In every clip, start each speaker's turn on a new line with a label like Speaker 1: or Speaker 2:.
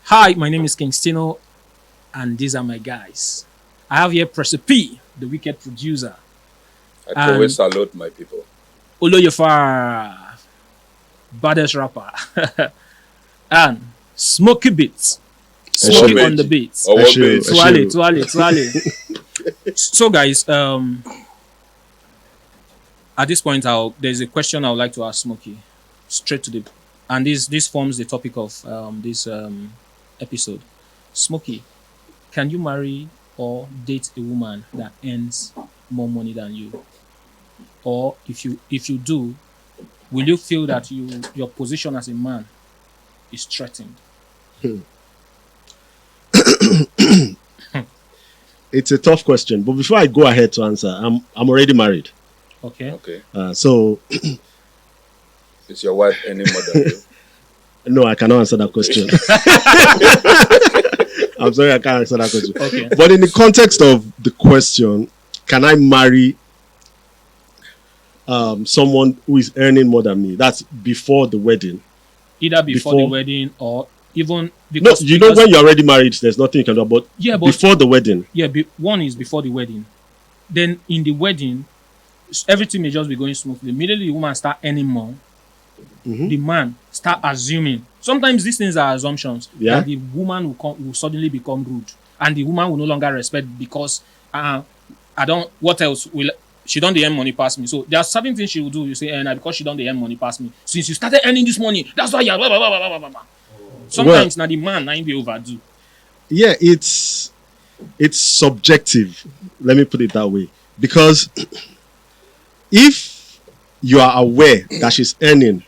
Speaker 1: Hi, my name is Kingstino, and these are my guys. I have here Precy P, the wicked producer,
Speaker 2: I always
Speaker 1: and
Speaker 2: salute my people.
Speaker 1: OloyeFab, baddest rapper, and Smokey Beats, Smokey
Speaker 2: What
Speaker 1: on the
Speaker 2: beat?
Speaker 1: beats.
Speaker 2: Or what
Speaker 3: Ashu,
Speaker 2: beat?
Speaker 3: Ashu.
Speaker 1: Tuale. So, guys, at this point, there's a question I would like to ask Smokey, straight to the, and this forms the topic of this episode. Smokey, can you marry or date a woman that earns more money than you? Or if you do, will you feel that your position as a man is threatened?
Speaker 3: It's a tough question, but before I go ahead to answer, I'm already married.
Speaker 1: Okay.
Speaker 2: Okay.
Speaker 3: So
Speaker 2: Is your wife any more than you?
Speaker 3: no, I cannot answer that question. I'm sorry, I can't answer that question.
Speaker 1: Okay.
Speaker 3: But in the context of the question, can I marry someone who is earning more than me? That's before the wedding.
Speaker 1: Either before the wedding or even
Speaker 3: No,
Speaker 1: because
Speaker 3: you know when you're already married, there's nothing you can do about.
Speaker 1: Yeah, but
Speaker 3: before the wedding.
Speaker 1: yeah, one is before the wedding. Then in the wedding, everything may just be going smoothly. Immediately the woman start earning more. The man start assuming. Sometimes these things are assumptions.
Speaker 3: Yeah.
Speaker 1: That the woman will suddenly become rude, and the woman will no longer respect because I don't. What else will she don't earn money past me? So there are certain things she will do. You say, and because she don't earn money past me, since you started earning this money, that's why you're blah, blah, blah, blah, blah, blah. Sometimes now the man ain't be overdo.
Speaker 3: Yeah, it's subjective. Let me put it that way. Because if you are aware that she's earning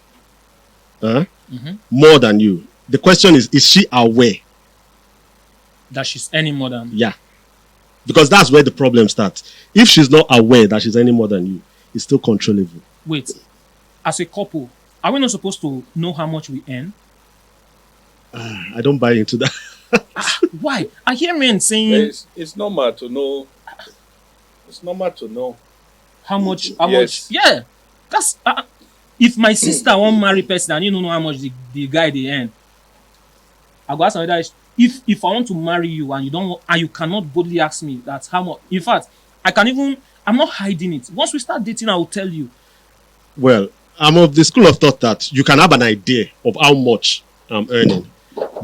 Speaker 3: more than you, the question is she aware?
Speaker 1: That she's earning more than.
Speaker 3: Yeah. Because that's where the problem starts. If she's not aware that she's earning more than you, it's still controllable.
Speaker 1: Wait, as a couple, are we not supposed to know how much we earn?
Speaker 3: I don't buy into that.
Speaker 1: Why? I hear men saying
Speaker 2: It's normal to know. It's normal to know.
Speaker 1: how much.
Speaker 2: Yes.
Speaker 1: Yeah, that's if my sister won't marry person and you don't know how much the guy they earn. I go ask another. If I want to marry you and you don't and you cannot boldly ask me that's how much. In fact, I'm not hiding it. Once we start dating, I will tell you.
Speaker 3: Well, I'm of the school of thought that you can have an idea of how much I'm earning.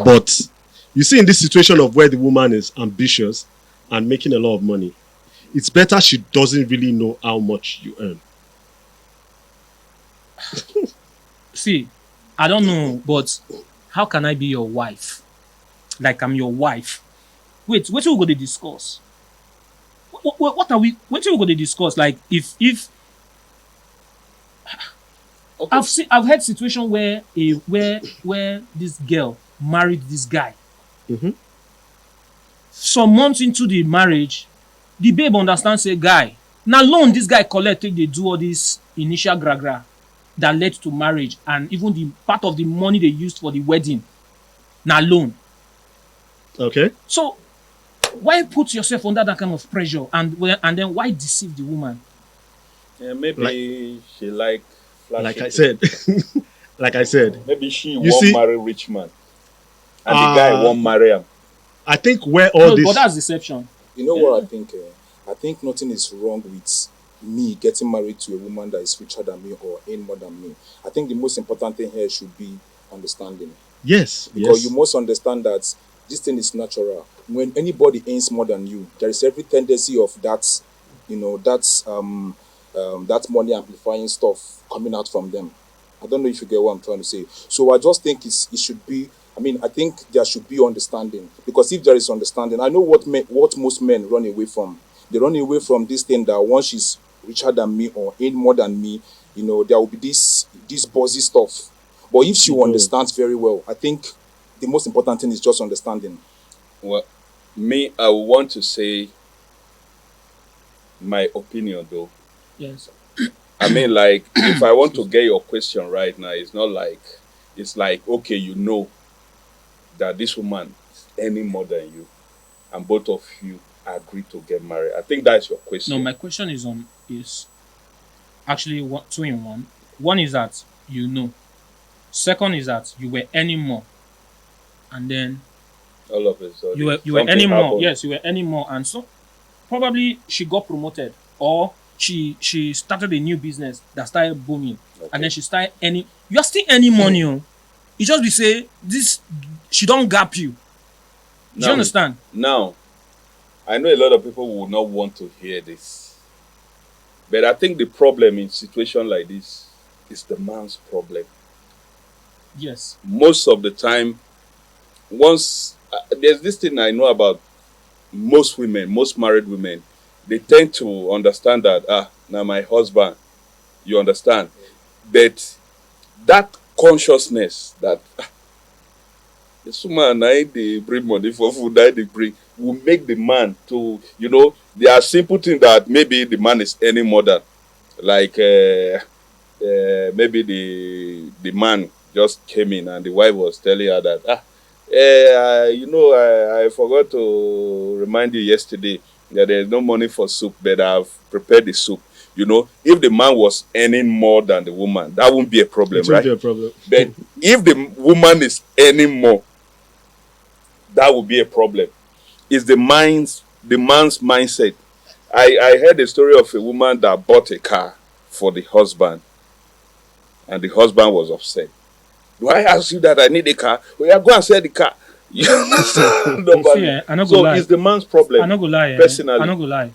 Speaker 3: But you see, in this situation of where the woman is ambitious and making a lot of money, it's better she doesn't really know how much you earn.
Speaker 1: See, I don't know, but how can I be your wife? Like I'm your wife. Wait, what are we going to discuss? What are we? What are we going to discuss? Like if
Speaker 2: Okay.
Speaker 1: I've had situation where where this girl married this guy. Some months into the marriage, the babe understands say guy. Now loan this guy collect take they do all this initial gra that led to marriage and even the part of the money they used for the wedding. Now loan.
Speaker 3: Okay?
Speaker 1: So why put yourself under that kind of pressure and then why deceive the woman?
Speaker 2: Yeah, maybe she like flashy
Speaker 3: Like I
Speaker 2: things.
Speaker 3: said. Like I said.
Speaker 2: Maybe she
Speaker 3: You
Speaker 2: won't
Speaker 3: see-
Speaker 2: marry rich man, and the guy won't marry him.
Speaker 3: I think where all
Speaker 1: No,
Speaker 3: this...
Speaker 1: but that's deception.
Speaker 4: You know what I think? I think nothing is wrong with me getting married to a woman that is richer than me or earn more than me. I think the most important thing here should be understanding.
Speaker 3: Yes.
Speaker 4: Because
Speaker 3: yes.
Speaker 4: you must understand that this thing is natural. When anybody earns more than you, there is every tendency of that, that money amplifying stuff coming out from them. I don't know if you get what I'm trying to say. So I just think it should be. I think there should be understanding, because if there is understanding, I know what most men run away from. They run away from this thing that once she's richer than me or earn more than me, there will be this buzzy stuff. But if she understands very well, I think the most important thing is just understanding.
Speaker 2: Well, me, I want to say my opinion though.
Speaker 1: Yes.
Speaker 2: I mean, like, if I want to get your question right now, it's not like, it's like, okay, you know that this woman is earning more than you, and both of you agree to get married. I think that's your question.
Speaker 1: No, my question is actually two in one. One is that you know. Second is that you were earning more, and then
Speaker 2: All of a sudden,
Speaker 1: You were
Speaker 2: something
Speaker 1: earning more.
Speaker 2: happened.
Speaker 1: Yes, you were earning more, and so probably she got promoted, or she started a new business that started booming, and then she started earning. You are still earning money. Oh. You just be say this. She don't gap you. Do you understand?
Speaker 2: Now, I know a lot of people would not want to hear this, but I think the problem in situation like this is the man's problem.
Speaker 1: Yes.
Speaker 2: Most of the time, once there's this thing I know about most women, most married women, they tend to understand that now my husband, you understand, but that consciousness that this woman they bring money for food, that they bring will make the man to there are simple things that maybe the man is earning more than, like maybe the man just came in and the wife was telling her that I forgot to remind you yesterday that there's no money for soup, but I've prepared the soup. If the man was earning more than the woman, that won't be a problem,
Speaker 3: It
Speaker 2: right?
Speaker 3: won't be a problem.
Speaker 2: But if the woman is earning more, that would be a problem. It's the man's mindset. I heard a story of a woman that bought a car for the husband, and the husband was upset. Do I ask you that I need a car? Well, yeah, go and sell the car.
Speaker 1: I no go
Speaker 2: So
Speaker 1: lie.
Speaker 2: it's the man's problem.
Speaker 1: I no go lie.
Speaker 2: Personally,
Speaker 1: I no go lie.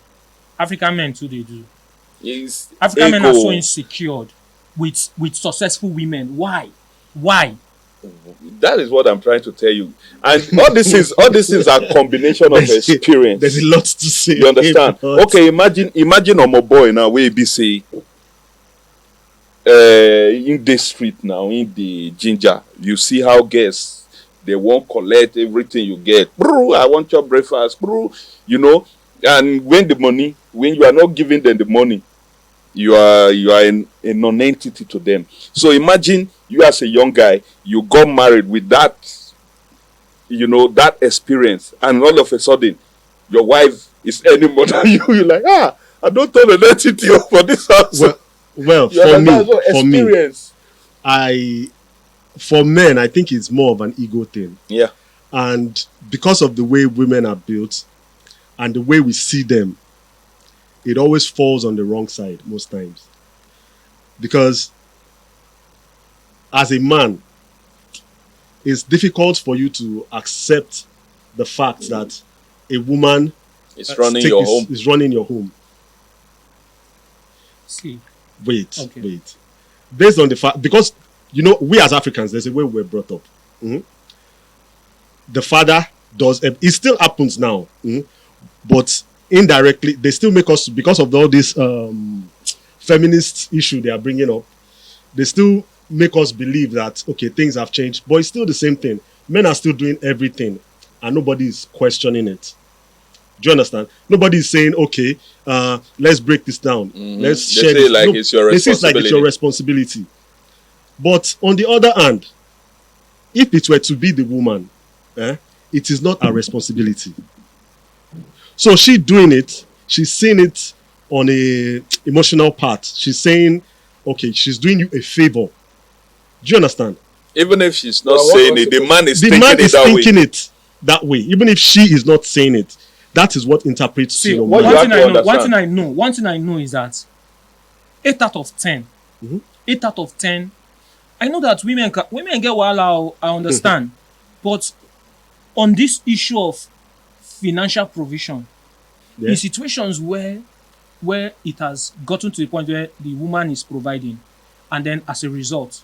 Speaker 1: African men too they do.
Speaker 2: It's
Speaker 1: African men are so
Speaker 2: ego.
Speaker 1: insecure with successful women. Why? Why?
Speaker 2: That is what I'm trying to tell you. And all these things are combination of experience.
Speaker 3: There's a lot to say.
Speaker 2: You understand?
Speaker 3: But
Speaker 2: Okay, imagine on my boy now where be say in the street now, in the ginger, you see how guests they won't collect everything you get. Bro, I want your breakfast, bro. And when you are not giving them the money, you are a non-entity to them. So imagine you as a young guy, you got married with that, that experience, and all of a sudden, your wife is earning more than you. You're like, I don't turn an entity for this house.
Speaker 3: well, for men, I think it's more of an ego thing.
Speaker 2: Yeah.
Speaker 3: And because of the way women are built and the way we see them, it always falls on the wrong side most times. Because as a man, it's difficult for you to accept the fact that a woman
Speaker 2: It's running your home.
Speaker 3: is running your home.
Speaker 1: See.
Speaker 3: Wait. Based on the fact, because we as Africans, there's a way we're brought up. The father does. It still happens now, but indirectly they still make us, because of all this feminist issue they are bringing up. They still make us believe that okay, things have changed, but it's still the same thing. Men are still doing everything, and nobody is questioning it. Do you understand? Nobody is saying, okay, let's break this down. Let's share this.
Speaker 2: It's your responsibility.
Speaker 3: This is like it's your responsibility. But on the other hand, if it were to be the woman, it is not her responsibility. So she doing it, she's saying it on a emotional part. She's saying, okay, she's doing you a favor. Do you understand?
Speaker 2: Even if she's not saying it, the man is
Speaker 3: thinking it that way. Even if she is not saying it, that is what interprets to your mind.
Speaker 1: One thing I know is that 8 out of 10, 8 out of 10, I know that women get wahala, I understand, but on this issue of financial provision, in situations where it has gotten to the point where the woman is providing, and then as a result,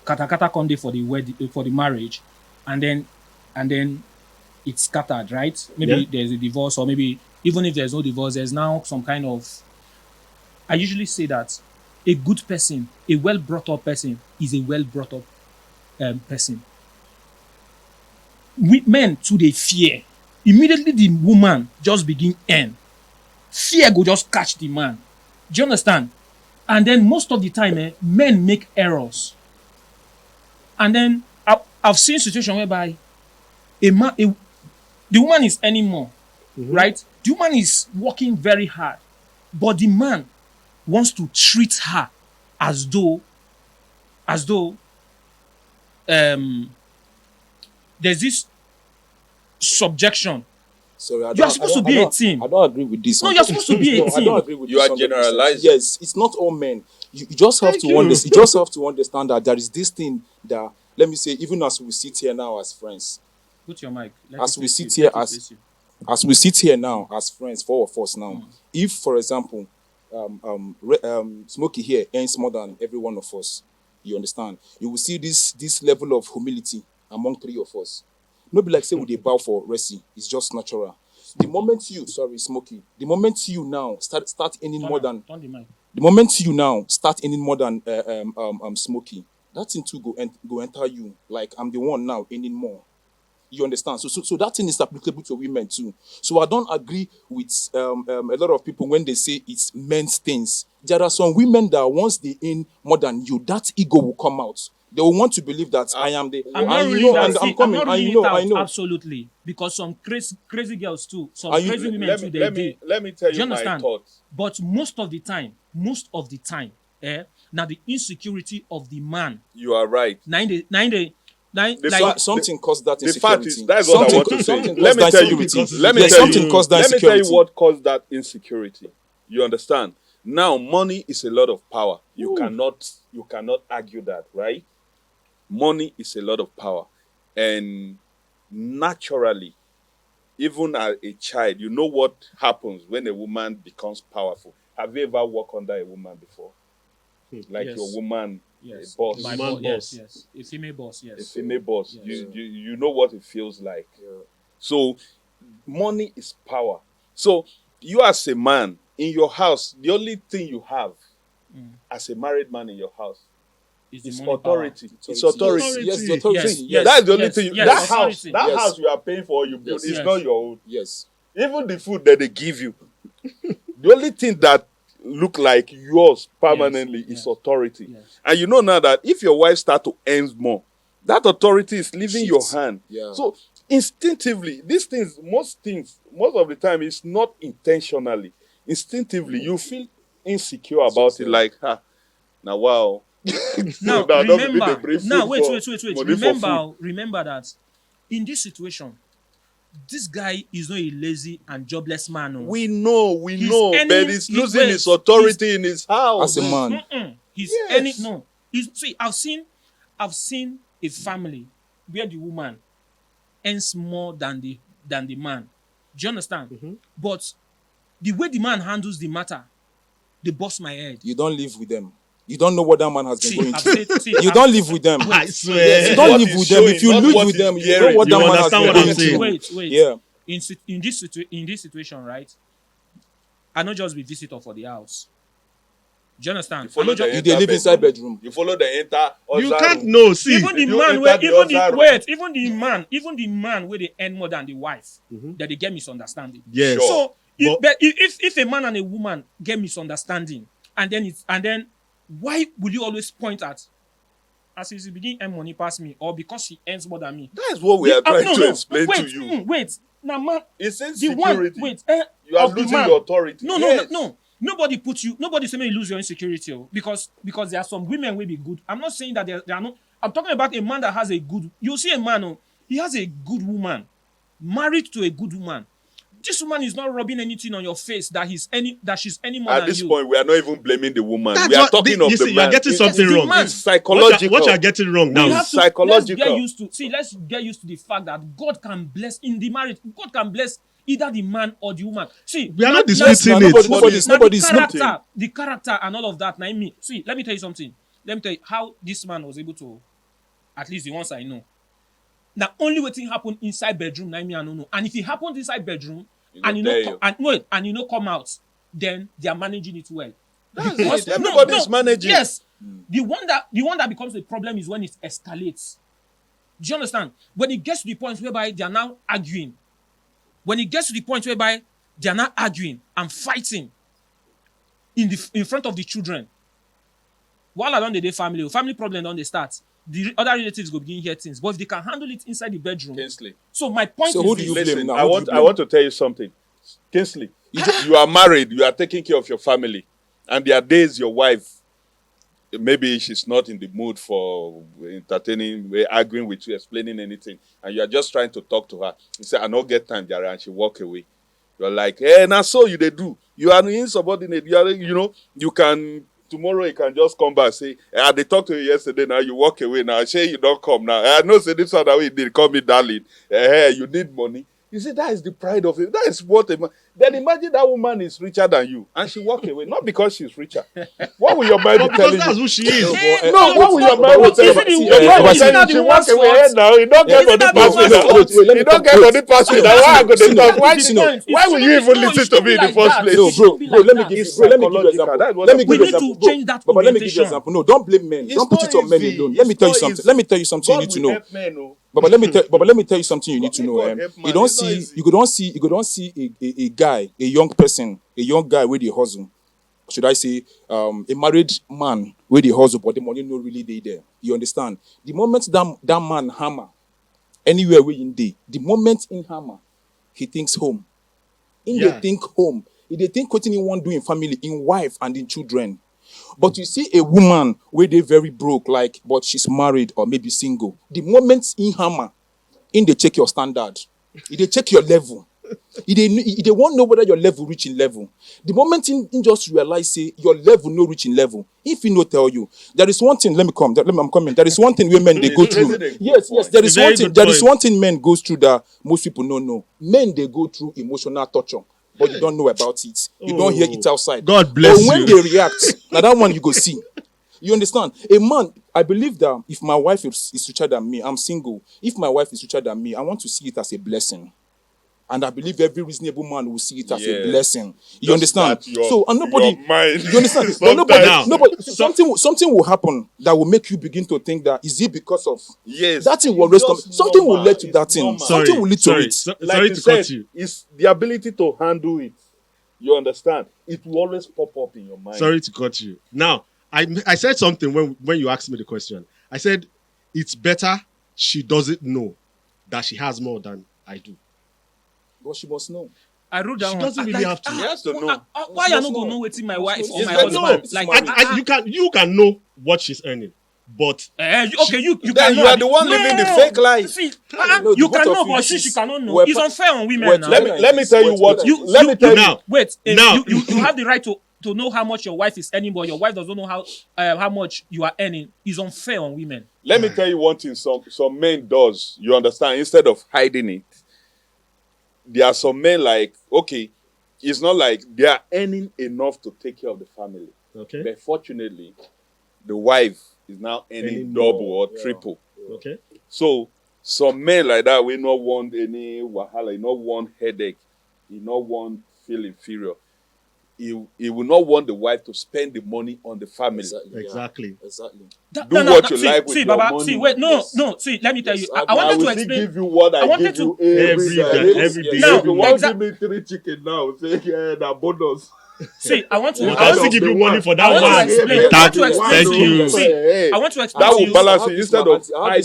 Speaker 1: kata come dey for the marriage, and then it's scattered, right? Maybe there's a divorce, or maybe even if there's no divorce, there's now some kind of. I usually say that a good person, a well brought up person, is a well brought up person. Men too they fear. Immediately the woman just begin earn. Fear go just catch the man. Do you understand? And then most of the time, men make errors. And then I've seen situations whereby the woman is earning more, right? The woman is working very hard, but the man wants to treat her as though there's this subjection.
Speaker 4: Sorry,
Speaker 1: You are supposed to be a team.
Speaker 4: I don't agree with this.
Speaker 1: No, you're supposed to be a
Speaker 4: I
Speaker 1: team.
Speaker 4: don't agree with
Speaker 2: You
Speaker 4: this.
Speaker 2: are
Speaker 4: 100%.
Speaker 2: generalizing.
Speaker 4: Yes, it's not all men. You just have
Speaker 3: Thank
Speaker 4: to
Speaker 3: you.
Speaker 4: understand. You just have to understand that there is this thing that, let me say, even as we sit here now as friends,
Speaker 1: Put your mic.
Speaker 4: As we sit here as we sit here now as friends, four of us now, if, for example, Smokey here earns more than every one of us, you understand, you will see this level of humility among three of us. No be like say we dey bow for Resi. It's just natural. The moment you, Smokey, the moment you now start earning more than,
Speaker 1: Turn the mic.
Speaker 4: the moment you now start earning more than Smokey, that thing too go enter you. Like, I'm the one now earning more. You understand? So that thing is applicable to women too. So I don't agree with a lot of people when they say it's men's things. There are some women that once they earn more than you, that ego will come out. They will want to believe that I am the.
Speaker 1: I'm not
Speaker 4: and
Speaker 1: ruling
Speaker 4: you know,
Speaker 1: that.
Speaker 4: and
Speaker 1: See,
Speaker 4: I'm coming.
Speaker 1: I'm not
Speaker 4: I
Speaker 1: ruling
Speaker 4: know.
Speaker 1: it out,
Speaker 4: I know.
Speaker 1: absolutely, because some crazy girls too, some
Speaker 4: And you-
Speaker 1: crazy women
Speaker 2: let
Speaker 1: too.
Speaker 2: me let me tell
Speaker 1: Do you
Speaker 2: you my
Speaker 1: understand?
Speaker 2: thoughts.
Speaker 1: But most of the time, now the insecurity of the man,
Speaker 2: You are right.
Speaker 1: nine,
Speaker 2: The
Speaker 1: like
Speaker 2: fact-
Speaker 4: Something caused that
Speaker 2: The
Speaker 4: insecurity.
Speaker 2: fact is, that's what I want to say.
Speaker 4: Something
Speaker 2: Let
Speaker 4: caused
Speaker 2: me
Speaker 4: that
Speaker 2: tell you.
Speaker 4: insecurity.
Speaker 2: Let me
Speaker 4: Yes,
Speaker 2: tell
Speaker 4: something
Speaker 2: you.
Speaker 4: caused that
Speaker 2: Let me tell you
Speaker 4: insecurity.
Speaker 2: what caused that insecurity. You understand? Now, money is a lot of power. You cannot argue that, right? Money is a lot of power, and naturally, even as a child, you know what happens when a woman becomes powerful. Have you ever worked under a woman before? Like
Speaker 1: Yes.
Speaker 2: your woman,
Speaker 1: yes,
Speaker 2: a boss,
Speaker 1: my
Speaker 3: Man
Speaker 1: boss,
Speaker 3: boss.
Speaker 1: yes, a female boss,
Speaker 2: a
Speaker 1: yes.
Speaker 2: female boss.
Speaker 1: Yes.
Speaker 2: You know what it feels like. So money is power. So you as a man in your house, the only thing you have as a married man in your house
Speaker 1: It's the
Speaker 2: is
Speaker 1: money
Speaker 2: authority.
Speaker 4: Power.
Speaker 2: It's authority.
Speaker 4: Yes, the authority.
Speaker 1: Yes,
Speaker 4: Yes,
Speaker 2: That's the only
Speaker 1: yes,
Speaker 2: thing.
Speaker 1: yes,
Speaker 2: that
Speaker 1: authority.
Speaker 2: house
Speaker 4: Yes.
Speaker 2: you are paying for, you build.
Speaker 4: Yes.
Speaker 2: It's
Speaker 1: Yes.
Speaker 2: not your own.
Speaker 4: yes.
Speaker 2: Even the food that they give you, the only thing that look like yours permanently
Speaker 1: Yes.
Speaker 2: is authority.
Speaker 1: Yes.
Speaker 2: And you know now that if your wife start to earn more, that authority is leaving your
Speaker 4: Shifts.
Speaker 2: hand.
Speaker 4: Yeah.
Speaker 2: So instinctively, most of the time, it's not intentionally. Instinctively, you feel insecure about
Speaker 4: just
Speaker 2: it.
Speaker 4: there.
Speaker 2: Like, now wow.
Speaker 1: Now
Speaker 2: I don't believe
Speaker 1: remember.
Speaker 2: they bring
Speaker 1: Now
Speaker 2: food
Speaker 1: wait.
Speaker 2: money for food.
Speaker 1: Remember that in this situation, this guy is not a lazy and jobless man. Oh.
Speaker 2: We know,
Speaker 1: He's
Speaker 2: but
Speaker 1: earning-
Speaker 2: he's
Speaker 1: he-
Speaker 2: losing
Speaker 1: wait,
Speaker 2: his authority in his house.
Speaker 4: As a man.
Speaker 1: He's
Speaker 2: Yes.
Speaker 1: earning. No, see, I've seen a family where the woman earns more than the man. Do you understand? But the way the man handles the matter, they bust my head.
Speaker 4: You don't live with them. You don't know what that man has been
Speaker 1: See,
Speaker 4: going
Speaker 1: I've
Speaker 4: through.
Speaker 1: said, see,
Speaker 4: You
Speaker 1: I've-
Speaker 4: don't live with them.
Speaker 3: I
Speaker 4: You
Speaker 3: swear.
Speaker 4: don't
Speaker 2: What
Speaker 4: live
Speaker 2: he's
Speaker 4: with them. If you
Speaker 2: showing,
Speaker 4: live
Speaker 2: not
Speaker 4: with
Speaker 2: what
Speaker 4: them,
Speaker 2: he's
Speaker 4: you know
Speaker 2: bearing.
Speaker 4: what
Speaker 3: You
Speaker 4: that man has
Speaker 3: understand
Speaker 4: been
Speaker 3: what
Speaker 4: going
Speaker 3: I'm saying?
Speaker 4: through.
Speaker 1: Wait.
Speaker 4: Yeah.
Speaker 1: In this situation, right? I not just be visitor for the house. Do you understand?
Speaker 2: You follow
Speaker 1: I not just-
Speaker 2: the
Speaker 4: You dey live inside bedroom.
Speaker 2: You follow the enter.
Speaker 3: You
Speaker 2: Oza
Speaker 3: can't
Speaker 2: room.
Speaker 3: know. See,
Speaker 1: even the
Speaker 2: you
Speaker 1: man
Speaker 2: enter
Speaker 1: where
Speaker 2: the
Speaker 1: even the
Speaker 2: other room.
Speaker 1: wait even the man where they earn more than the wife that they get misunderstanding.
Speaker 3: yes.
Speaker 2: Sure.
Speaker 1: So if,
Speaker 3: But-
Speaker 1: if a man and a woman get misunderstanding and then why would you always point at as if he begin earn money past me or because he earns more than me?
Speaker 2: That's what we are trying to explain
Speaker 1: wait,
Speaker 2: to you.
Speaker 1: Wait, now man,
Speaker 2: It's
Speaker 1: the one
Speaker 2: insecurity.
Speaker 1: wait
Speaker 2: You are
Speaker 1: of the
Speaker 2: losing
Speaker 1: man.
Speaker 2: your authority.
Speaker 1: No,
Speaker 2: Yes.
Speaker 1: Nobody say you lose your insecurity because there are some women will be good. I'm not saying that they are not. I'm talking about a man that has a good. You see a man, he has a good woman, married to a good woman. This woman is not rubbing anything on your face that she's any more
Speaker 2: At
Speaker 1: than
Speaker 2: this
Speaker 1: you.
Speaker 2: point, we are not even blaming the woman.
Speaker 3: That's
Speaker 2: We are
Speaker 3: what-
Speaker 2: talking
Speaker 3: you
Speaker 2: of the
Speaker 3: see,
Speaker 2: man.
Speaker 3: you are getting something
Speaker 1: the
Speaker 3: wrong.
Speaker 1: man.
Speaker 2: It's psychological.
Speaker 3: What you are getting wrong now
Speaker 1: We
Speaker 3: is
Speaker 1: have to
Speaker 2: psychological.
Speaker 1: let's get used to the fact that God can bless in the marriage. God can bless either the man or the woman. See,
Speaker 3: we are not
Speaker 1: now-
Speaker 3: disputing
Speaker 1: now-
Speaker 3: it.
Speaker 4: Nobody's
Speaker 1: now
Speaker 4: nobody's
Speaker 1: the character and all of that. Now, me. See, let me tell you something. Let me tell you how this man was able to, at least the ones I know. Now, only what thing happened inside bedroom, now me I don't know. And if it happens inside bedroom,
Speaker 2: You
Speaker 1: and
Speaker 2: know,
Speaker 1: you
Speaker 2: tell
Speaker 1: know,
Speaker 2: you.
Speaker 1: and you know come out, then they are managing it well.
Speaker 2: That's it. Everybody's managing.
Speaker 1: Yes, the one that becomes the problem is when it escalates. Do you understand? When it gets to the point whereby they are now arguing, when it gets to the point whereby they are now arguing and fighting in front of the children, while along the day family problem don't they start. The other relatives go begin hear things, but if they can handle it inside the bedroom.
Speaker 2: Kingsley.
Speaker 1: So my point
Speaker 4: So
Speaker 1: is
Speaker 4: who do
Speaker 1: this.
Speaker 4: you blame
Speaker 2: Listen,
Speaker 4: now?
Speaker 2: I
Speaker 4: Who do
Speaker 2: want
Speaker 4: you
Speaker 2: I
Speaker 4: blame?
Speaker 2: want to tell you something. Kingsley, you are married, you are taking care of your family, and there are days your wife maybe she's not in the mood for entertaining, arguing with you, explaining anything, and you are just trying to talk to her. You say, "I don't get time, Jare," and she walk away. You're like, "Hey, now so you they do. You are insubordinate. You can tomorrow you can just come back say, they talked to you yesterday. Now you walk away. Now say you don't come now. I know say this one that we did call me darling. Hey, you need money." You see, that is the pride of it. That is what then imagine that woman is richer than you and she walk away. Not because she's richer. What will your mind be
Speaker 3: Because
Speaker 2: telling
Speaker 3: that's
Speaker 2: you?
Speaker 3: who she is.
Speaker 2: No, what will your mind be telling you? Your mind be telling you she walk away now. You don't get money pass me now. You don't get money pass me now. Why I go to talk? Why will you even listen to me in the first place?
Speaker 4: Bro, let me give you example. Let me give you example. But let me give you example. No, don't blame men. Don't put it on men alone. Let me tell you something. Let me tell you something you need to know. But let me tell you something you need to know. You don't see a guy, a young person, a young guy with the hustle. Should I say a married man with the hustle, but the money no really there. You understand? The moment that man hammer anywhere we in day, the moment in hammer, he thinks home. They think home. They think what he want do in family, in wife and in children. But you see a woman where they very broke, but she's married or maybe single. The moment in hammer, they check your standard. They check your level. They won't know whether your level reaching level. The moment in just realize say your level no reaching level. If he no tell you, there is one thing. I'm coming. There is one thing women they go through. Yes. There is one thing. There is one thing men goes through that most people don't know. Men they go through emotional torture. But you don't know about it. You don't hear it outside.
Speaker 3: God bless you.
Speaker 4: But when they react, now that one you go see. You understand? A man, I believe that if my wife is richer than me, I'm single. If my wife is richer than me, I want to see it as a blessing. And I believe every reasonable man will see it as a blessing. You understand? And nobody, you understand? But nobody, something will happen that will make you begin to think that is it because of that thing will rest. Something will lead to that thing. Something will lead to it.
Speaker 3: Sorry to cut you.
Speaker 2: It's the ability to handle it. You understand? It will always pop up in your mind.
Speaker 3: Sorry to cut you. Now, I said something when you asked me the question. I said it's better she doesn't know that she has more than I do.
Speaker 4: But she must know.
Speaker 1: I wrote down.
Speaker 3: She doesn't really have to.
Speaker 2: She has to know.
Speaker 1: Why you not gonna know what's my wife or my
Speaker 3: No,
Speaker 1: husband?
Speaker 3: you can know what she's earning, but
Speaker 1: you
Speaker 2: Then
Speaker 1: can
Speaker 2: you
Speaker 1: know.
Speaker 2: are the one living the fake life.
Speaker 1: See,
Speaker 4: No,
Speaker 1: you
Speaker 4: the
Speaker 1: can
Speaker 4: both
Speaker 1: know,
Speaker 4: of you
Speaker 1: but
Speaker 4: see-
Speaker 1: she cannot know.
Speaker 4: Well,
Speaker 1: It's unfair on women
Speaker 4: well,
Speaker 1: now.
Speaker 2: Let me tell you what. Let me tell you.
Speaker 3: now,
Speaker 1: Wait,
Speaker 3: Now-
Speaker 1: you have the right to know how much your wife is earning, but your wife doesn't know how much you are earning. It's unfair on women.
Speaker 2: Let me tell you one thing. Some men does. You understand? Instead of hiding it, there are some men it's not like they are earning enough to take care of the family.
Speaker 3: okay,
Speaker 2: But fortunately, the wife is now earning double or triple.
Speaker 3: okay.
Speaker 2: So some men like that will not want any wahala, he not want headache, he not want feel inferior. He will not want the wife to spend the money on the family.
Speaker 3: Exactly.
Speaker 2: Do what you like with
Speaker 1: see,
Speaker 2: your
Speaker 1: Baba,
Speaker 2: money.
Speaker 1: See, wait, no. See, let me tell you. I
Speaker 2: I
Speaker 1: wanted
Speaker 2: will
Speaker 1: to
Speaker 2: still
Speaker 1: explain.
Speaker 2: give you what I
Speaker 1: wanted
Speaker 2: give you
Speaker 1: to-
Speaker 2: every day.
Speaker 3: every day.
Speaker 1: Now,
Speaker 2: If you want to
Speaker 1: exact-
Speaker 2: give me 3 chicken now, say that bonus.
Speaker 1: See, I want to.
Speaker 3: We
Speaker 1: I
Speaker 3: can
Speaker 1: want
Speaker 3: still
Speaker 1: to
Speaker 3: give you money for
Speaker 1: I
Speaker 3: that
Speaker 1: want to
Speaker 3: one.
Speaker 1: explain. I want to
Speaker 3: Thank
Speaker 1: explain to
Speaker 3: you.
Speaker 1: you. See, I want to explain
Speaker 2: That
Speaker 1: to
Speaker 2: will
Speaker 1: you.
Speaker 2: balance it instead of
Speaker 4: I have
Speaker 2: hiding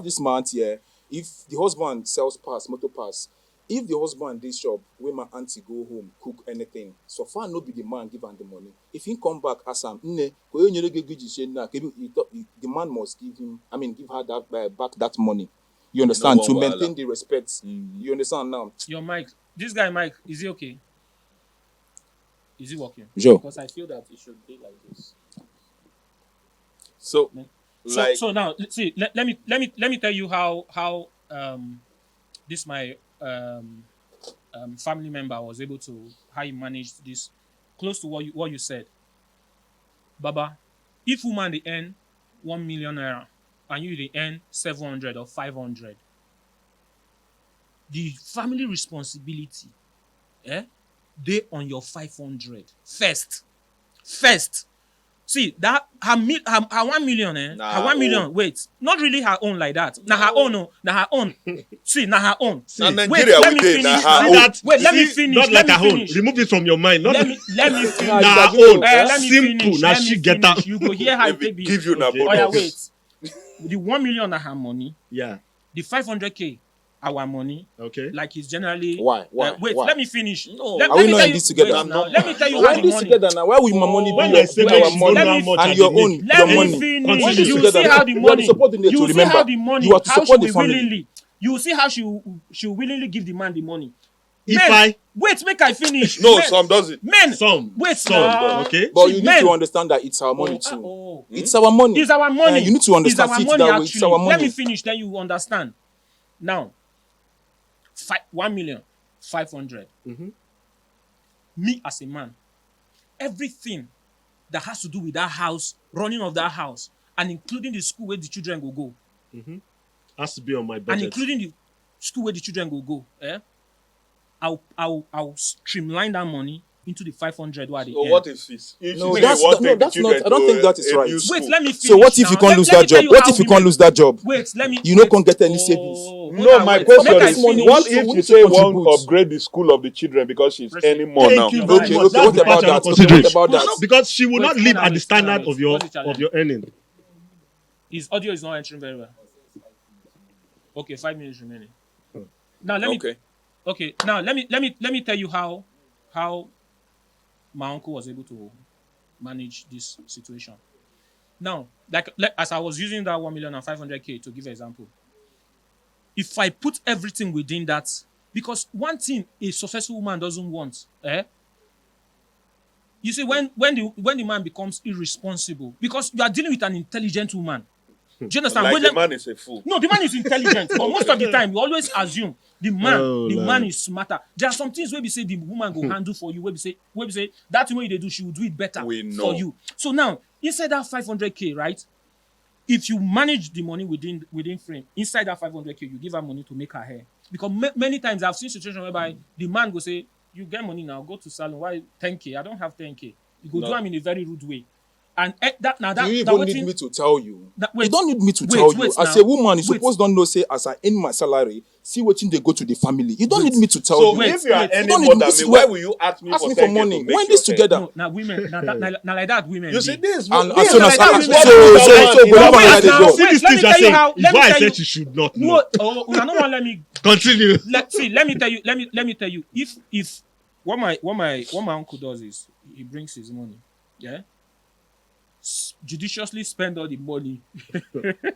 Speaker 4: this my auntie here. If the husband sells motor pass, if the husband dey shop, when my auntie go home, cook anything, so far no be the man give am the money. If he come back, ask am, the man must give her that back that money. You understand? To maintain the respect.
Speaker 2: Mm-hmm.
Speaker 4: You understand now?
Speaker 1: Your mic. This guy, Mike, is he okay? Is he working?
Speaker 4: Sure.
Speaker 1: Because I feel that it should be like this.
Speaker 2: So
Speaker 1: So now, see, let me tell you how this my family member was able to how he managed this close to what you said. Baba, if woman they earn 1 million naira and you they earn 700 or 500, the family responsibility, they on your 500 first. See that her 1 million, her 1 million. Wait, not really her own like that. Now her own, no. Now her own. See, now her own.
Speaker 2: now
Speaker 1: Wait,
Speaker 2: Nigeria
Speaker 1: let
Speaker 2: we
Speaker 1: me
Speaker 2: dey,
Speaker 1: finish.
Speaker 2: na her
Speaker 1: See
Speaker 2: own.
Speaker 1: that? Wait, let me
Speaker 3: See,
Speaker 1: finish.
Speaker 3: Not
Speaker 1: Let
Speaker 3: like
Speaker 1: me
Speaker 3: her own.
Speaker 1: finish.
Speaker 3: Remove it from your mind. Not
Speaker 1: Let me finish.
Speaker 3: Nah, her own.
Speaker 1: Let me
Speaker 3: Simple.
Speaker 1: finish.
Speaker 3: Now
Speaker 1: Let
Speaker 3: she
Speaker 1: me
Speaker 3: get
Speaker 1: finish.
Speaker 3: out.
Speaker 1: You go hear how
Speaker 2: They
Speaker 1: it take be.
Speaker 2: give you na
Speaker 3: Okay.
Speaker 1: Oh yeah,
Speaker 2: bonus.
Speaker 1: wait. The 1 million na her money.
Speaker 3: Yeah.
Speaker 1: The 500K our money.
Speaker 3: Okay.
Speaker 1: Like it's generally
Speaker 4: Why?
Speaker 1: wait,
Speaker 4: Why?
Speaker 1: let me finish.
Speaker 2: No.
Speaker 1: Let
Speaker 4: Are we
Speaker 1: me
Speaker 4: not
Speaker 1: tell
Speaker 4: in
Speaker 1: you-
Speaker 4: this together?
Speaker 1: wait now.
Speaker 2: No,
Speaker 1: Let me tell you
Speaker 4: We're
Speaker 1: how
Speaker 4: in
Speaker 1: the
Speaker 4: this
Speaker 1: money.
Speaker 4: together now. Why will my money
Speaker 3: When
Speaker 4: be
Speaker 3: I
Speaker 4: your,
Speaker 3: say
Speaker 4: be
Speaker 3: when
Speaker 4: our
Speaker 3: she don't know
Speaker 4: money
Speaker 3: how much
Speaker 1: and
Speaker 3: I
Speaker 4: and your
Speaker 3: dey
Speaker 4: own?
Speaker 3: make,
Speaker 1: Let
Speaker 4: Your
Speaker 1: me
Speaker 4: money.
Speaker 1: finish.
Speaker 4: We're in this
Speaker 3: Continue.
Speaker 1: You
Speaker 4: together
Speaker 1: see
Speaker 4: now.
Speaker 1: how the
Speaker 4: You are the
Speaker 1: money.
Speaker 4: supporting there to
Speaker 1: You see
Speaker 4: remember.
Speaker 1: how the money.
Speaker 4: You are to
Speaker 1: How she
Speaker 4: support the
Speaker 1: will
Speaker 4: family.
Speaker 1: willingly. You see how she will willingly give the man the money.
Speaker 3: If
Speaker 1: Men,
Speaker 3: I
Speaker 1: wait, make I finish.
Speaker 2: No,
Speaker 1: Men,
Speaker 2: some does it.
Speaker 1: Men,
Speaker 3: some
Speaker 1: wait
Speaker 3: some
Speaker 1: now.
Speaker 3: okay.
Speaker 4: But
Speaker 1: See,
Speaker 4: you need
Speaker 1: men.
Speaker 4: to understand that it's our money too.
Speaker 1: Oh.
Speaker 4: It's our money.
Speaker 1: It's our money.
Speaker 4: You need to understand
Speaker 1: It's our
Speaker 4: it
Speaker 1: money,
Speaker 4: that way.
Speaker 1: actually.
Speaker 4: It's our money.
Speaker 1: Let me finish, then you understand. Now, 1,500,000. Me as a man, everything that has to do with that house, running of that house, and including the school where the children will go,
Speaker 3: Has to be on my
Speaker 1: and
Speaker 3: budget.
Speaker 1: including the school where the children will go, I'll streamline that money into the 500 what I
Speaker 2: So
Speaker 1: earn.
Speaker 2: what if it's
Speaker 4: No,
Speaker 2: say
Speaker 4: that's
Speaker 2: you want
Speaker 4: no,
Speaker 2: take the
Speaker 4: that's not.
Speaker 2: children
Speaker 4: I don't
Speaker 2: to
Speaker 4: think that is
Speaker 2: a
Speaker 4: right.
Speaker 2: new
Speaker 1: Wait,
Speaker 2: school?
Speaker 1: let me finish.
Speaker 4: So what if
Speaker 1: now.
Speaker 4: you can't lose
Speaker 1: Let
Speaker 4: that
Speaker 1: me tell
Speaker 4: job?
Speaker 1: you
Speaker 4: What
Speaker 1: how
Speaker 4: if you
Speaker 1: women-
Speaker 4: can't lose that job?
Speaker 1: Wait, let me.
Speaker 4: You no can't get any savings.
Speaker 2: No, my question
Speaker 1: Make I
Speaker 2: is,
Speaker 1: finish.
Speaker 2: what
Speaker 4: We
Speaker 2: if
Speaker 4: need
Speaker 2: she
Speaker 4: to
Speaker 2: say won't
Speaker 4: contribute.
Speaker 2: upgrade the school of the children because she's
Speaker 1: Precy,
Speaker 2: earning more now?
Speaker 3: Thank you
Speaker 1: You're
Speaker 3: very
Speaker 1: right.
Speaker 3: much.
Speaker 4: Okay,
Speaker 3: That's
Speaker 4: what
Speaker 3: the part
Speaker 4: about
Speaker 3: you're not
Speaker 4: that? Okay,
Speaker 3: considering.
Speaker 4: what about that?
Speaker 3: Because she will
Speaker 1: Wait,
Speaker 3: not live
Speaker 1: now
Speaker 3: at the
Speaker 1: wait,
Speaker 3: standard
Speaker 1: now
Speaker 3: of your
Speaker 1: wait. What's the challenge?
Speaker 3: earning.
Speaker 1: His audio is not entering very well. Okay, 5 minutes remaining. Now let me. Okay, now let me tell you how my uncle was able to manage this situation. Now, as I was using that 1,500,000 to give an example, if I put everything within that, because one thing a successful woman doesn't want, you see, when the man becomes irresponsible, because you are dealing with an intelligent woman. Do you understand?
Speaker 2: Like
Speaker 1: When
Speaker 2: the man is a fool.
Speaker 1: No, the man is intelligent, but most of the time we always assume the man
Speaker 3: Lord.
Speaker 1: is smarter. There are some things where we say the woman go handle for you, where we say that thing when they do, she will do it better
Speaker 2: We know.
Speaker 1: for you. So now, inside that 500,000, right? If you manage the money within frame, inside that 500,000, you give her money to make her hair. Because many times I've seen situations whereby the man go say, "You get money now, go to salon. Why 10,000? I don't have 10,000." You go do them in a very rude way. And that
Speaker 4: Do you even need me to tell you?
Speaker 1: wait,
Speaker 4: You don't need me to
Speaker 1: wait,
Speaker 4: tell you.
Speaker 1: wait
Speaker 4: As
Speaker 1: now.
Speaker 4: a woman, you
Speaker 1: Wait.
Speaker 4: suppose don't know, say, as I earn my salary, see what thing they go to the family. You don't need me to tell
Speaker 2: So
Speaker 4: you.
Speaker 2: if you are
Speaker 1: wait.
Speaker 2: earning
Speaker 4: don't
Speaker 2: more
Speaker 4: need-
Speaker 2: than
Speaker 4: this
Speaker 2: me,
Speaker 4: is
Speaker 2: why
Speaker 4: where-
Speaker 2: will you ask me
Speaker 4: Ask
Speaker 2: for
Speaker 4: me for
Speaker 2: 10K
Speaker 4: money.
Speaker 2: to make
Speaker 4: When
Speaker 2: your
Speaker 4: this
Speaker 2: hair?
Speaker 4: together.
Speaker 1: No, now women, now like that women.
Speaker 2: You see,
Speaker 1: dey.
Speaker 2: this
Speaker 4: And
Speaker 2: this
Speaker 4: as soon
Speaker 2: is
Speaker 4: as
Speaker 1: like
Speaker 2: that's
Speaker 1: that,
Speaker 2: what
Speaker 1: so-
Speaker 2: the
Speaker 1: so-
Speaker 2: man
Speaker 4: so
Speaker 2: is
Speaker 4: whenever
Speaker 2: doing.
Speaker 4: I dey
Speaker 1: now,
Speaker 4: go.
Speaker 3: See
Speaker 1: wait,
Speaker 3: these
Speaker 1: let me
Speaker 3: things you're
Speaker 1: tell you
Speaker 3: saying
Speaker 1: how-
Speaker 3: is
Speaker 1: let me
Speaker 3: why I
Speaker 1: tell
Speaker 3: said
Speaker 1: you-
Speaker 3: she should not
Speaker 1: No,
Speaker 3: know.
Speaker 1: I don't want let me
Speaker 3: Continue.
Speaker 1: let me tell you. Let me tell you. If what my uncle does is he brings his money, yeah, judiciously spend all the money.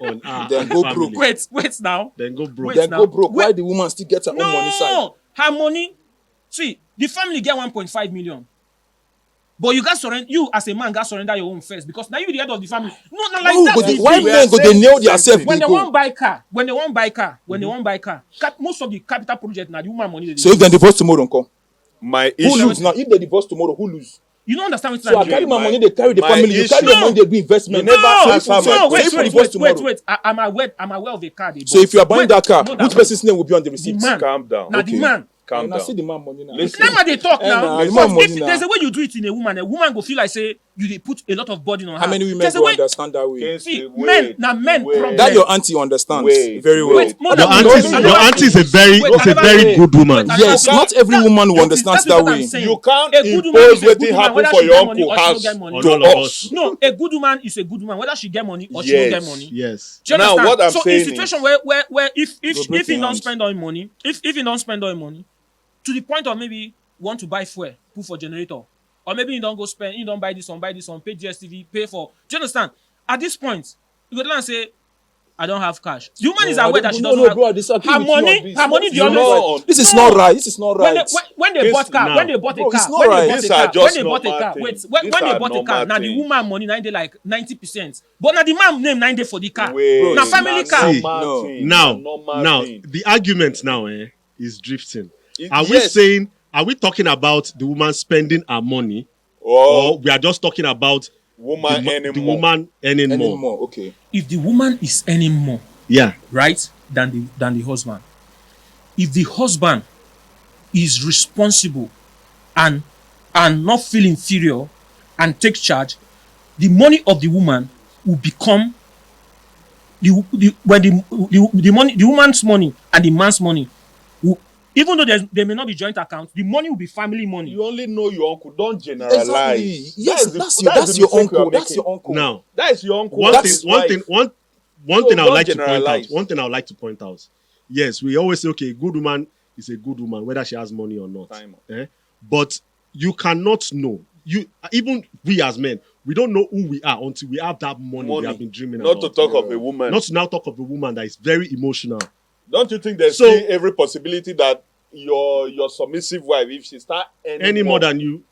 Speaker 3: On her
Speaker 4: Then
Speaker 3: and
Speaker 4: go
Speaker 3: family.
Speaker 4: broke.
Speaker 1: Wait now.
Speaker 3: Then go broke.
Speaker 1: Wait
Speaker 4: Then
Speaker 1: now.
Speaker 4: go broke.
Speaker 1: Wait.
Speaker 4: Why the woman still get her own money side?
Speaker 1: No, her money. See, the family get 1.5 million. But you got surrender. You as a man got surrender your own first because now you the head of the family. No, like
Speaker 4: Why
Speaker 1: that.
Speaker 4: go they-
Speaker 1: the
Speaker 4: why
Speaker 1: thing.
Speaker 4: men go they nail themselves?
Speaker 1: When
Speaker 4: They
Speaker 1: they
Speaker 4: go.
Speaker 1: want buy car, when they want buy car, most of the capital project now the woman money. They
Speaker 4: So if they divorce tomorrow, come.
Speaker 2: My
Speaker 4: Who
Speaker 2: issue.
Speaker 4: lose now? If they divorce tomorrow, who lose?
Speaker 1: you don't understand what
Speaker 4: So I
Speaker 1: I'm
Speaker 4: carry
Speaker 1: doing.
Speaker 4: my
Speaker 2: my-
Speaker 4: money, they carry the
Speaker 2: my
Speaker 4: family. You carry
Speaker 2: issue-
Speaker 4: your money, they do investment.
Speaker 2: You never
Speaker 1: No,
Speaker 2: answer
Speaker 4: so
Speaker 2: my
Speaker 1: no,
Speaker 4: if you
Speaker 1: wait,
Speaker 4: divorce tomorrow.
Speaker 1: wait. I'm aware of a car. They
Speaker 4: So if you are buying that car,
Speaker 1: no,
Speaker 4: which person's name will be on the
Speaker 1: the
Speaker 4: receipt?
Speaker 1: man,
Speaker 2: Calm down.
Speaker 1: now the man.
Speaker 2: Calm
Speaker 4: And I
Speaker 2: down.
Speaker 4: see the man money now.
Speaker 2: Listen.
Speaker 1: Remember they talk now.
Speaker 4: nah, the
Speaker 1: Because
Speaker 4: man money
Speaker 1: if
Speaker 4: now.
Speaker 1: there's a way you do it in a woman go feel like say you dey put a lot of burden on her.
Speaker 4: How many women
Speaker 1: There's a
Speaker 4: go
Speaker 1: way.
Speaker 4: understand that way?
Speaker 2: Yes,
Speaker 1: See,
Speaker 2: wait,
Speaker 1: men
Speaker 2: wait.
Speaker 1: problem.
Speaker 4: That your auntie understands
Speaker 2: Wait,
Speaker 4: very well.
Speaker 1: Wait, more
Speaker 3: Your
Speaker 1: than
Speaker 3: auntie,
Speaker 1: wait,
Speaker 3: your auntie is a very,
Speaker 1: wait,
Speaker 3: is a
Speaker 1: I never-
Speaker 3: very
Speaker 2: wait,
Speaker 3: good woman.
Speaker 1: wait,
Speaker 4: Yes,
Speaker 2: You
Speaker 4: not
Speaker 2: can't-
Speaker 4: every woman will
Speaker 1: that
Speaker 4: understand
Speaker 1: is
Speaker 4: that
Speaker 1: what I'm
Speaker 4: way.
Speaker 1: saying.
Speaker 2: You can't
Speaker 1: A good woman
Speaker 2: impose
Speaker 1: is a
Speaker 2: what
Speaker 1: good woman,
Speaker 2: happen
Speaker 1: whether
Speaker 2: for
Speaker 1: she
Speaker 2: your
Speaker 1: get money
Speaker 2: uncle
Speaker 1: or she no
Speaker 2: house
Speaker 1: get money.
Speaker 3: On
Speaker 2: to
Speaker 3: all of
Speaker 2: us.
Speaker 3: us.
Speaker 1: No, a good woman is a good woman, whether she get money or she don't get
Speaker 2: Yes.
Speaker 1: money.
Speaker 3: Yes.
Speaker 1: Do you
Speaker 2: Now,
Speaker 1: understand?
Speaker 2: what I'm
Speaker 1: so
Speaker 2: saying
Speaker 1: in situation
Speaker 2: is-
Speaker 1: where if
Speaker 4: Go break
Speaker 1: he
Speaker 4: your
Speaker 1: don't
Speaker 4: hand.
Speaker 1: spend all money, if he don't spend all money, to the point of maybe want to buy fuel, put for generator, or maybe he don't go spend, he don't buy this one, pay GSTV, pay for. Do you understand? At this point, you go down and say, I don't have cash. The woman is aware that she doesn't have
Speaker 4: bro, I disagree
Speaker 1: her
Speaker 4: with you on
Speaker 1: money.
Speaker 4: this.
Speaker 1: Her money, the
Speaker 2: You
Speaker 1: always.
Speaker 2: know-
Speaker 4: This is
Speaker 1: No.
Speaker 4: not right. This is not
Speaker 1: When
Speaker 4: right.
Speaker 1: they
Speaker 2: This
Speaker 1: bought car,
Speaker 3: now.
Speaker 1: when they bought a
Speaker 4: Bro, it's
Speaker 1: car,
Speaker 4: not
Speaker 1: when
Speaker 4: right.
Speaker 1: they bought
Speaker 2: These
Speaker 1: a
Speaker 2: are
Speaker 1: car,
Speaker 2: just
Speaker 1: when they bought a
Speaker 2: normal
Speaker 1: car,
Speaker 2: things.
Speaker 1: wait,
Speaker 2: These
Speaker 1: when they
Speaker 2: are
Speaker 1: bought a car,
Speaker 2: normal
Speaker 1: now the
Speaker 2: things.
Speaker 1: woman money 90 like 90%, but now the man name 90 for the car.
Speaker 2: Wait,
Speaker 1: Now family car.
Speaker 3: See,
Speaker 2: normal
Speaker 4: No.
Speaker 2: thing,
Speaker 3: Now,
Speaker 2: normal thing.
Speaker 3: the argument now is drifting. Are we
Speaker 2: Yes.
Speaker 3: saying, are we talking about the woman spending her money,
Speaker 2: Or
Speaker 3: or we are just talking about
Speaker 2: woman
Speaker 3: the
Speaker 2: anymore.
Speaker 3: woman earning more?
Speaker 4: Anymore, okay.
Speaker 1: If the woman is earning more,
Speaker 3: Yeah.
Speaker 1: right, than the husband, if the husband is responsible and not feel inferior and take charge, the money of the woman will become the money, the woman's money and the man's money will, even though there may not be joint account, the money will be family money.
Speaker 2: You only know your uncle. Don't generalize.
Speaker 4: Exactly. Yes,
Speaker 2: That is
Speaker 4: that's
Speaker 2: the-
Speaker 4: your
Speaker 2: that is the mistake you
Speaker 4: uncle.
Speaker 2: are
Speaker 4: That's
Speaker 2: making.
Speaker 4: your uncle.
Speaker 3: Now,
Speaker 2: That is your uncle.
Speaker 3: one
Speaker 2: That's
Speaker 3: thing,
Speaker 2: his
Speaker 3: one
Speaker 2: wife.
Speaker 3: thing, one
Speaker 2: So
Speaker 3: thing I would
Speaker 2: don't
Speaker 3: like to point out.
Speaker 2: generalize.
Speaker 3: One thing I would like to point out. yes, we always say, okay, a good woman is a good woman, whether she has money or not.
Speaker 2: Time.
Speaker 3: But you cannot know. Even we as men, we don't know who we are until we have that money we have been dreaming
Speaker 2: Not
Speaker 3: about.
Speaker 2: to talk of a woman.
Speaker 3: Not to now talk of a woman that is very emotional.
Speaker 2: Don't you think there's still every possibility that your submissive wife, if she start
Speaker 3: any more than you,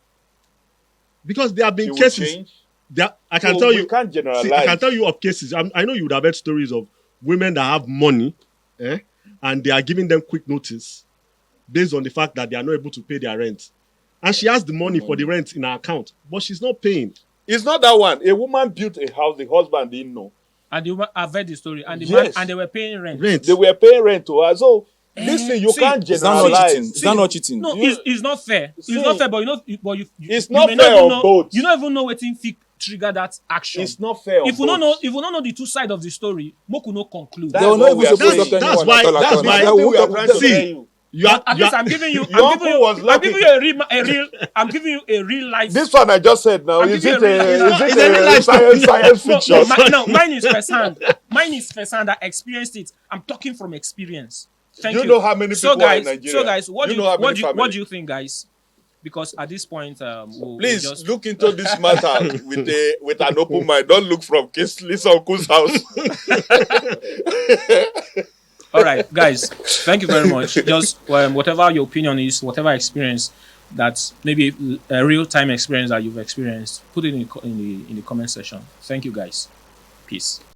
Speaker 3: because there have been cases. I can tell you.
Speaker 2: Can't generalize.
Speaker 3: See, I can tell you of cases. I know you would have heard stories of women that have money, and they are giving them quick notice based on the fact that they are not able to pay their rent, and she has the money for the rent in her account, but she's not paying.
Speaker 2: It's not that one. A woman built a house, the husband didn't know.
Speaker 1: And the woman, I've heard the story, and they were paying rent.
Speaker 2: They were paying rent to her. So listen, you can't generalize.
Speaker 4: Is that not cheating?
Speaker 1: No, it's not fair. It's not fair, but
Speaker 2: it's not fair on both.
Speaker 1: You don't even know what thing trigger that action.
Speaker 2: It's not fair.
Speaker 1: If you don't know the two sides of the story, Moku no conclude.
Speaker 4: That's why.
Speaker 3: See.
Speaker 1: I'm giving you a real life.
Speaker 2: This one I just said now. Is it a science fiction?
Speaker 1: No, mine is first hand. Mine is first hand. I experienced it. I'm talking from experience. Thank you.
Speaker 2: You know how many people are in Nigeria?
Speaker 1: So guys, what do you think, guys? Because at this point,
Speaker 2: please just look into this matter with an open mind. Don't look from Lisa Oku's house.
Speaker 1: All right, guys, thank you very much. Just whatever your opinion is, whatever experience that maybe a real time experience that you've experienced, put it in the comment section. Thank you, guys. Peace.